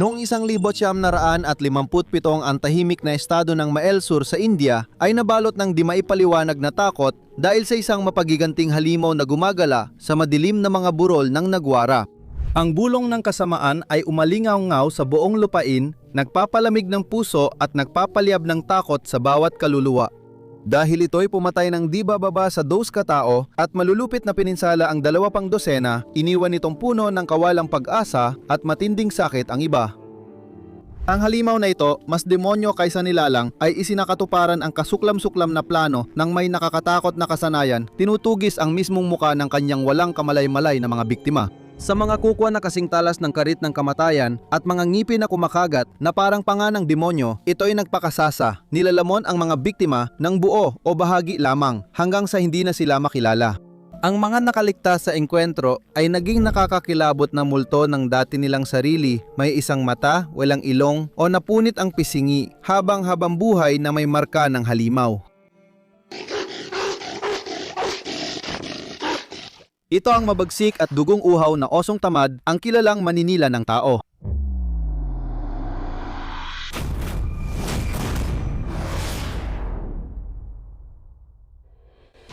Noong 1957 ang tahimik na estado ng Mael Sur sa India ay nabalot ng di maipaliwanag na takot dahil sa isang mapagiganting halimaw na gumagala sa madilim na mga burol ng Nagwara. Ang bulong ng kasamaan ay umalingaw-ngaw sa buong lupain, nagpapalamig ng puso at nagpapaliyab ng takot sa bawat kaluluwa. Dahil ito'y pumatay ng di bababa sa 2 katao at malulupit na pininsala ang 20 dosena, iniwan itong puno ng kawalang pag-asa at matinding sakit ang iba. Ang halimaw na ito, mas demonyo kaysa nilalang, ay isinakatuparan ang kasuklam-suklam na plano ng may nakakatakot na kasanayan, tinutugis ang mismong muka ng kanyang walang kamalay-malay na mga biktima. Sa mga kukwa na kasing talas ng karit ng kamatayan at mga ngipin na kumakagat na parang panga ng demonyo, ito ay nagpakasasa, nilalamon ang mga biktima ng buo o bahagi lamang hanggang sa hindi na sila makilala. Ang mga nakaligtas sa engkwentro ay naging nakakakilabot na multo ng dati nilang sarili, may isang mata, walang ilong o napunit ang pisingi habang buhay na may marka ng halimaw. Ito ang mabagsik at dugong uhaw na osong tamad, ang kilalang maninila ng tao.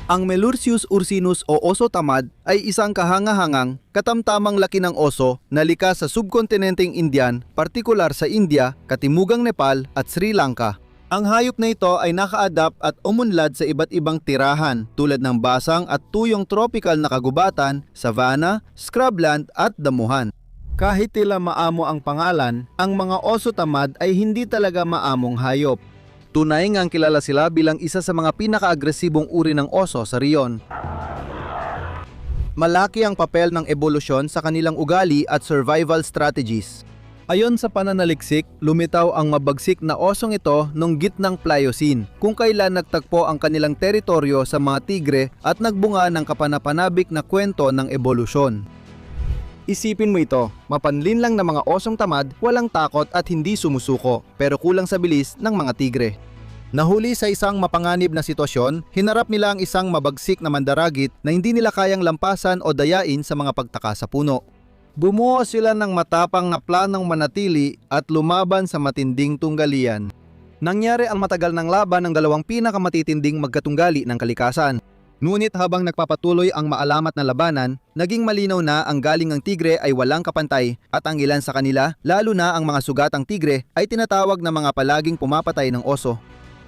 Ang Melursius ursinus o oso tamad ay isang kahangahangang, katamtamang laki ng oso na likas sa subkontinenteng Indian, partikular sa India, Katimugang Nepal at Sri Lanka. Ang hayop na ito ay naka-adapt at umunlad sa iba't ibang tirahan tulad ng basang at tuyong tropical na kagubatan, savanna, scrubland at damuhan. Kahit tila maamo ang pangalan, ang mga oso tamad ay hindi talaga maamong hayop. Tunay ngang kilala sila bilang isa sa mga pinaka-agresibong uri ng oso sa riyon. Malaki ang papel ng ebolusyon sa kanilang ugali at survival strategies. Ayon sa pananaliksik, lumitaw ang mabagsik na osong ito nung gitnang Pliocene, kung kailan nagtagpo ang kanilang teritoryo sa mga tigre at nagbunga ng kapanapanabik na kwento ng ebolusyon. Isipin mo ito, mapanlin lang na mga osong tamad, walang takot at hindi sumusuko, pero kulang sa bilis ng mga tigre. Nahuli sa isang mapanganib na sitwasyon, hinarap nila ang isang mabagsik na mandaragit na hindi nila kayang lampasan o dayain sa mga pagtaka sa puno. Bumuo sila ng matapang na planong manatili at lumaban sa matinding tunggalian. Nangyari ang matagal ng laban ng dalawang pinakamatitinding magkatunggali ng kalikasan. Ngunit habang nagpapatuloy ang maalamat na labanan, naging malinaw na ang galing ng tigre ay walang kapantay at ang ilan sa kanila, lalo na ang mga sugatang tigre, ay tinatawag na mga palaging pumapatay ng oso.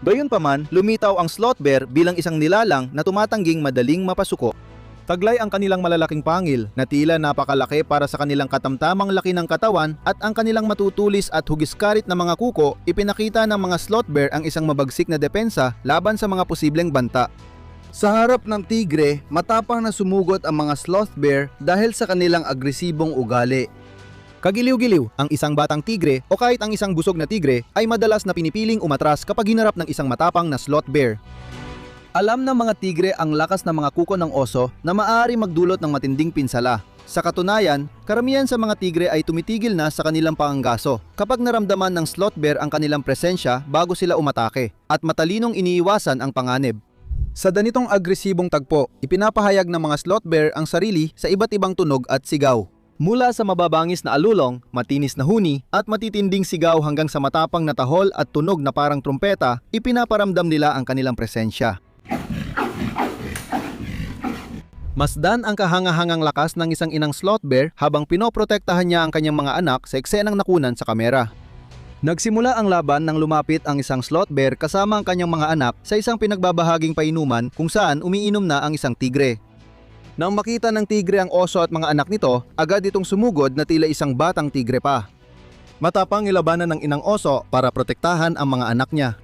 Gayunpaman, lumitaw ang sloth bear bilang isang nilalang na tumatangging madaling mapasuko. Taglay ang kanilang malalaking pangil na tila napakalaki para sa kanilang katamtamang laki ng katawan at ang kanilang matutulis at hugiskarit na mga kuko, ipinakita ng mga sloth bear ang isang mabagsik na depensa laban sa mga posibleng banta. Sa harap ng tigre, matapang na sumugot ang mga sloth bear dahil sa kanilang agresibong ugali. Kagiliw-giliw, ang isang batang tigre o kahit ang isang busog na tigre ay madalas na pinipiling umatras kapag hinarap ng isang matapang na sloth bear. Alam ng mga tigre ang lakas ng mga kuko ng oso na maaari magdulot ng matinding pinsala. Sa katunayan, karamihan sa mga tigre ay tumitigil na sa kanilang panganggaso kapag naramdaman ng sloth bear ang kanilang presensya bago sila umatake at matalinong iniiwasan ang panganib. Sa ganitong agresibong tagpo, ipinapahayag ng mga sloth bear ang sarili sa iba't ibang tunog at sigaw. Mula sa mababangis na alulong, matinis na huni at matitinding sigaw hanggang sa matapang na tahol at tunog na parang trumpeta, ipinaparamdam nila ang kanilang presensya. Masdan ang kahangahangang lakas ng isang inang sloth bear habang pinoprotektahan niya ang kanyang mga anak sa eksenang nakunan sa kamera. Nagsimula ang laban nang lumapit ang isang sloth bear kasama ang kanyang mga anak sa isang pinagbabahaging painuman kung saan umiinom na ang isang tigre. Nang makita ng tigre ang oso at mga anak nito, agad itong sumugod na tila isang batang tigre pa. Matapang ilabanan ng inang oso para protektahan ang mga anak niya.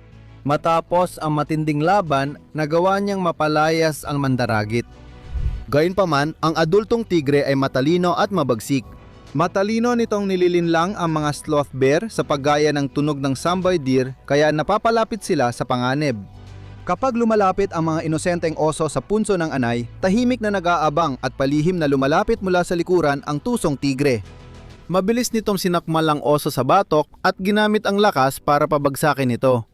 Matapos ang matinding laban, nagawa niyang mapalayas ang mandaragit. Gayunpaman, ang adultong tigre ay matalino at mabagsik. Matalino nitong nililinlang ang mga sloth bear sa paggaya ng tunog ng samboy deer kaya napapalapit sila sa panganib. Kapag lumalapit ang mga inosenteng oso sa punso ng anay, tahimik na nag-aabang at palihim na lumalapit mula sa likuran ang tusong tigre. Mabilis nitong sinakmal ang oso sa batok at ginamit ang lakas para pabagsakin ito.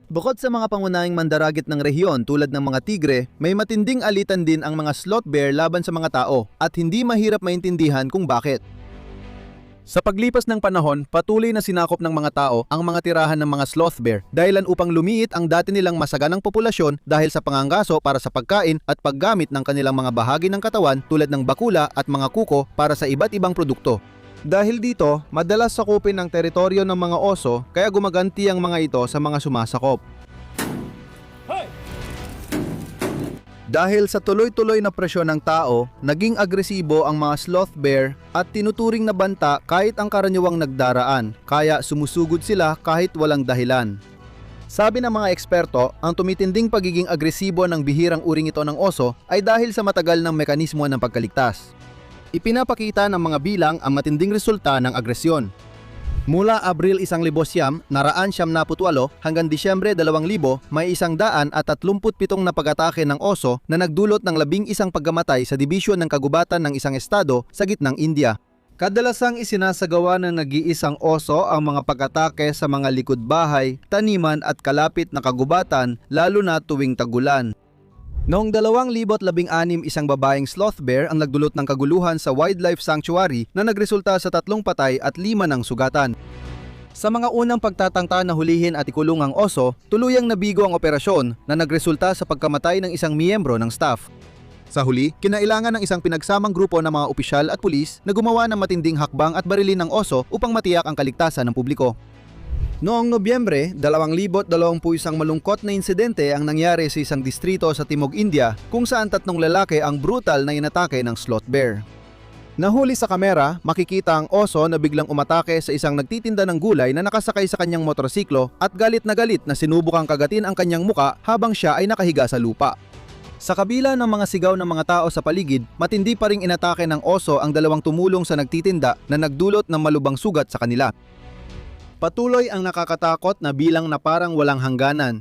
Bukod sa mga pangunahing mandaragit ng rehiyon tulad ng mga tigre, may matinding alitan din ang mga sloth bear laban sa mga tao at hindi mahirap maintindihan kung bakit. Sa paglipas ng panahon, patuloy na sinakop ng mga tao ang mga tirahan ng mga sloth bear dahilan upang lumiit ang dati nilang masaganang populasyon dahil sa pangangaso para sa pagkain at paggamit ng kanilang mga bahagi ng katawan tulad ng bakula at mga kuko para sa iba't ibang produkto. Dahil dito, madalas sakupin ang teritoryo ng mga oso kaya gumaganti ang mga ito sa mga sumasakop. Dahil sa tuloy-tuloy na presyon ng tao, naging agresibo ang mga sloth bear at tinuturing na banta kahit ang karaniwang nagdaraan, kaya sumusugod sila kahit walang dahilan. Sabi ng mga eksperto, ang tumitinding pagiging agresibo ng bihirang uring ito ng oso ay dahil sa matagal ng mekanismo ng pagkaligtas. Ipinapakita ng mga bilang ang matinding resulta ng agresyon. Mula Abril 1900, hanggang Disyembre 2000, may 137 na pag-atake ng oso na nagdulot ng 11 pagkamatay sa dibisyon ng kagubatan ng isang estado sa gitnang India. Kadalasang isinasagawa ng nag-iisang oso ang mga pag-atake sa mga likod bahay, taniman at kalapit na kagubatan, lalo na tuwing tagulan. Noong 2016, isang babaeng sloth bear ang nagdulot ng kaguluhan sa wildlife sanctuary na nagresulta sa 3 patay at 5 ng sugatan. Sa mga unang pagtatangka na hulihin at ikulong ang oso, tuluyang nabigo ang operasyon na nagresulta sa pagkamatay ng isang miyembro ng staff. Sa huli, kinailangan ng isang pinagsamang grupo ng mga opisyal at pulis na gumawa ng matinding hakbang at barilin ng oso upang matiyak ang kaligtasan ng publiko. Noong Nobyembre, 2021 malungkot na insidente ang nangyari sa isang distrito sa Timog India kung saan 3 lalaki ang brutal na inatake ng sloth bear. Nahuli sa kamera, makikita ang oso na biglang umatake sa isang nagtitinda ng gulay na nakasakay sa kanyang motorsiklo at galit na sinubukang kagatin ang kanyang muka habang siya ay nakahiga sa lupa. Sa kabila ng mga sigaw ng mga tao sa paligid, matindi pa ring inatake ng oso ang 2 tumulong sa nagtitinda na nagdulot ng malubhang sugat sa kanila. Patuloy ang nakakatakot na bilang na parang walang hangganan.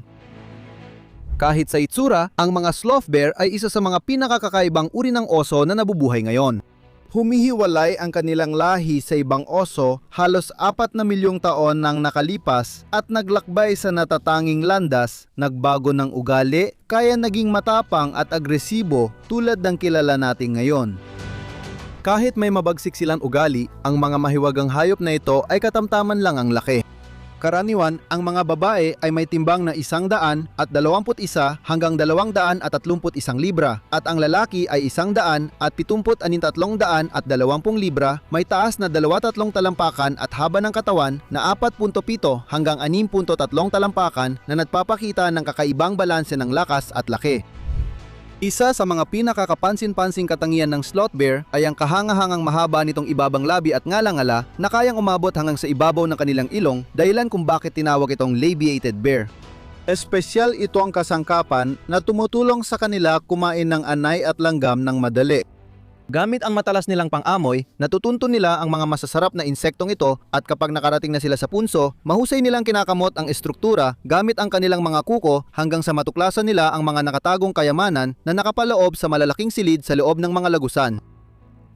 Kahit sa itsura, ang mga sloth bear ay isa sa mga pinakakakaibang uri ng oso na nabubuhay ngayon. Humihiwalay ang kanilang lahi sa ibang oso halos 4 na milyong taon nang nakalipas at naglakbay sa natatanging landas, nagbago ng ugali, kaya naging matapang at agresibo tulad ng kilala natin ngayon. Kahit may mabagsik silang ugali, ang mga mahiwagang hayop na ito ay katamtaman lang ang laki. Karaniwan, ang mga babae ay may timbang na 121 hanggang 231 libra at ang lalaki ay 173 at 20 libra, may taas na 23 talampakan at haba ng katawan na 4.7 hanggang 6.3 talampakan na nagpapakita ng kakaibang balanse ng lakas at laki. Isa sa mga pinakakapansin-pansing katangian ng sloth bear ay ang kahangahangang mahaba nitong ibabang labi at ngalangala na kayang umabot hanggang sa ibabaw ng kanilang ilong, dahilan kung bakit tinawag itong labiated bear. Espesyal ito ang kasangkapan na tumutulong sa kanila kumain ng anay at langgam ng madali. Gamit ang matalas nilang pang-amoy, natutunto nila ang mga masasarap na insektong ito at kapag nakarating na sila sa punso, mahusay nilang kinakamot ang estruktura gamit ang kanilang mga kuko hanggang sa matuklasan nila ang mga nakatagong kayamanan na nakapaloob sa malalaking silid sa loob ng mga lagusan.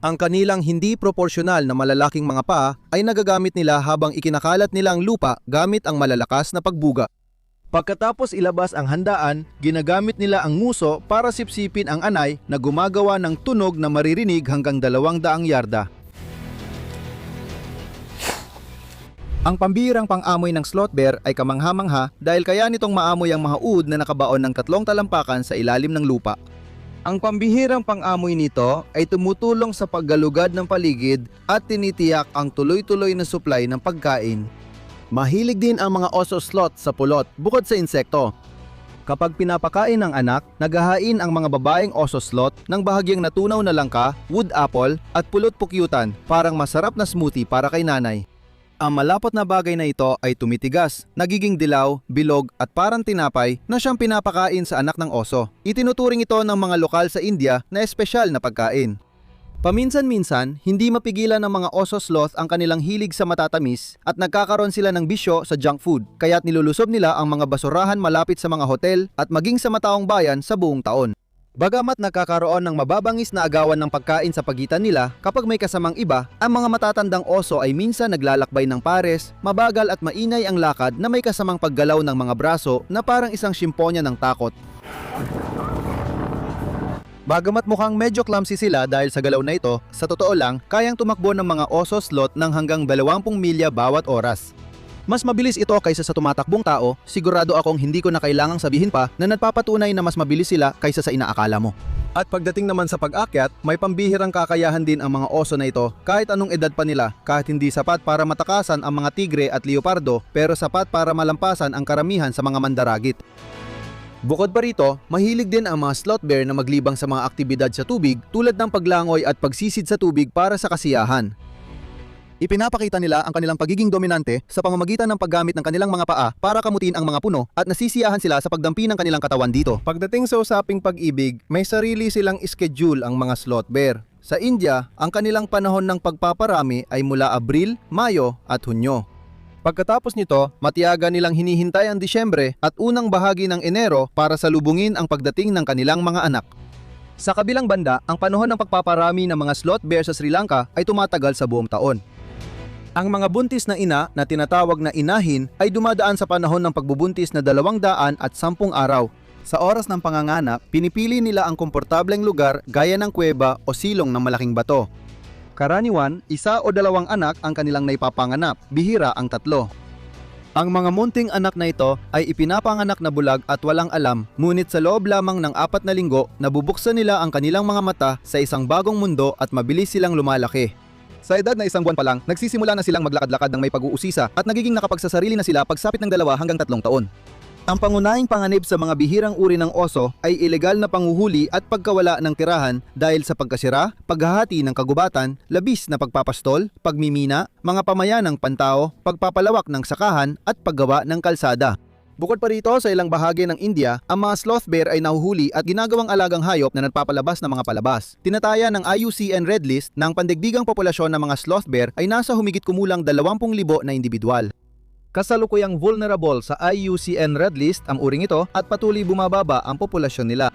Ang kanilang hindi proporsyonal na malalaking mga paa ay nagagamit nila habang ikinakalat nila ang lupa gamit ang malalakas na pagbuga. Pagkatapos ilabas ang handaan, ginagamit nila ang nguso para sipsipin ang anay na gumagawa ng tunog na maririnig hanggang 200 yarda. Ang pambihirang pang-amoy ng sloth bear ay kamangha-mangha dahil kaya nitong maamoy ang mga uod na nakabaon ng 3 talampakan sa ilalim ng lupa. Ang pambihirang pang-amoy nito ay tumutulong sa paggalugad ng paligid at tinitiyak ang tuloy-tuloy na supply ng pagkain. Mahilig din ang mga oso sloth sa pulot bukod sa insekto. Kapag pinapakain ng anak, naghahain ang mga babaeng oso sloth ng bahagyang natunaw na langka, wood apple at pulot pukyutan, parang masarap na smoothie para kay nanay. Ang malapot na bagay na ito ay tumitigas, nagiging dilaw, bilog at parang tinapay na siyang pinapakain sa anak ng oso. Itinuturing ito ng mga lokal sa India na espesyal na pagkain. Paminsan-minsan, hindi mapigilan ng mga oso sloth ang kanilang hilig sa matatamis at nagkakaroon sila ng bisyo sa junk food, kaya't nilulusob nila ang mga basurahan malapit sa mga hotel at maging sa mataong bayan sa buong taon. Bagamat nagkakaroon ng mababangis na agawan ng pagkain sa pagitan nila kapag may kasamang iba, ang mga matatandang oso ay minsan naglalakbay ng pares, mabagal at mainay ang lakad na may kasamang paggalaw ng mga braso na parang isang simponya ng takot. Bagamat mukhang medyo clumsy sila dahil sa galaw na ito, sa totoo lang, kayang tumakbo ng mga oso sloth ng hanggang 20 milya bawat oras. Mas mabilis ito kaysa sa tumatakbong tao, sigurado akong hindi ko na kailangang sabihin pa na nagpapatunay na mas mabilis sila kaysa sa inaakala mo. At pagdating naman sa pag-akyat, may pambihirang kakayahan din ang mga oso na ito kahit anong edad pa nila, kahit hindi sapat para matakasan ang mga tigre at leopardo pero sapat para malampasan ang karamihan sa mga mandaragit. Bukod pa rito, mahilig din ang mga sloth bear na maglibang sa mga aktibidad sa tubig tulad ng paglangoy at pagsisid sa tubig para sa kasiyahan. Ipinapakita nila ang kanilang pagiging dominante sa pamamagitan ng paggamit ng kanilang mga paa para kamutin ang mga puno at nasisiyahan sila sa pagdampi ng kanilang katawan dito. Pagdating sa usaping pag-ibig, may sarili silang schedule ang mga sloth bear. Sa India, ang kanilang panahon ng pagpaparami ay mula Abril, Mayo at Hunyo. Pagkatapos nito, matiyaga nilang hinihintay ang Disyembre at unang bahagi ng Enero para salubungin ang pagdating ng kanilang mga anak. Sa kabilang banda, ang panahon ng pagpaparami ng mga sloth bear sa Sri Lanka ay tumatagal sa buong taon. Ang mga buntis na ina na tinatawag na inahin ay dumadaan sa panahon ng pagbubuntis na 210 araw. Sa oras ng panganganak, pinipili nila ang komportableng lugar gaya ng kuweba o silong ng malaking bato. Karaniwan, 1 o 2 anak ang kanilang naipapanganap, bihira ang 3. Ang mga munting anak na ito ay ipinapanganak na bulag at walang alam, ngunit sa loob lamang ng 4 na linggo, nabubuksan nila ang kanilang mga mata sa isang bagong mundo at mabilis silang lumalaki. Sa edad na 1 buwan pa lang, nagsisimula na silang maglakad-lakad ng may pag-uusisa at nagiging nakapagsasarili na sila pagsapit ng 2 hanggang 3 taon. Ang pangunahing panganib sa mga bihirang uri ng oso ay ilegal na panguhuli at pagkawala ng tirahan dahil sa pagkasira, paghahati ng kagubatan, labis na pagpapastol, pagmimina, mga pamayanang pantao, pagpapalawak ng sakahan at paggawa ng kalsada. Bukod pa rito, sa ilang bahagi ng India, ang mga sloth bear ay nahuhuli at ginagawang alagang hayop na nagpapalabas ng mga palabas. Tinataya ng IUCN Red List na ang pandigdigang populasyon ng mga sloth bear ay nasa humigit kumulang 20,000 na individual. Kasalukuyang vulnerable sa IUCN Red List ang uring ito at patuloy bumababa ang populasyon nila.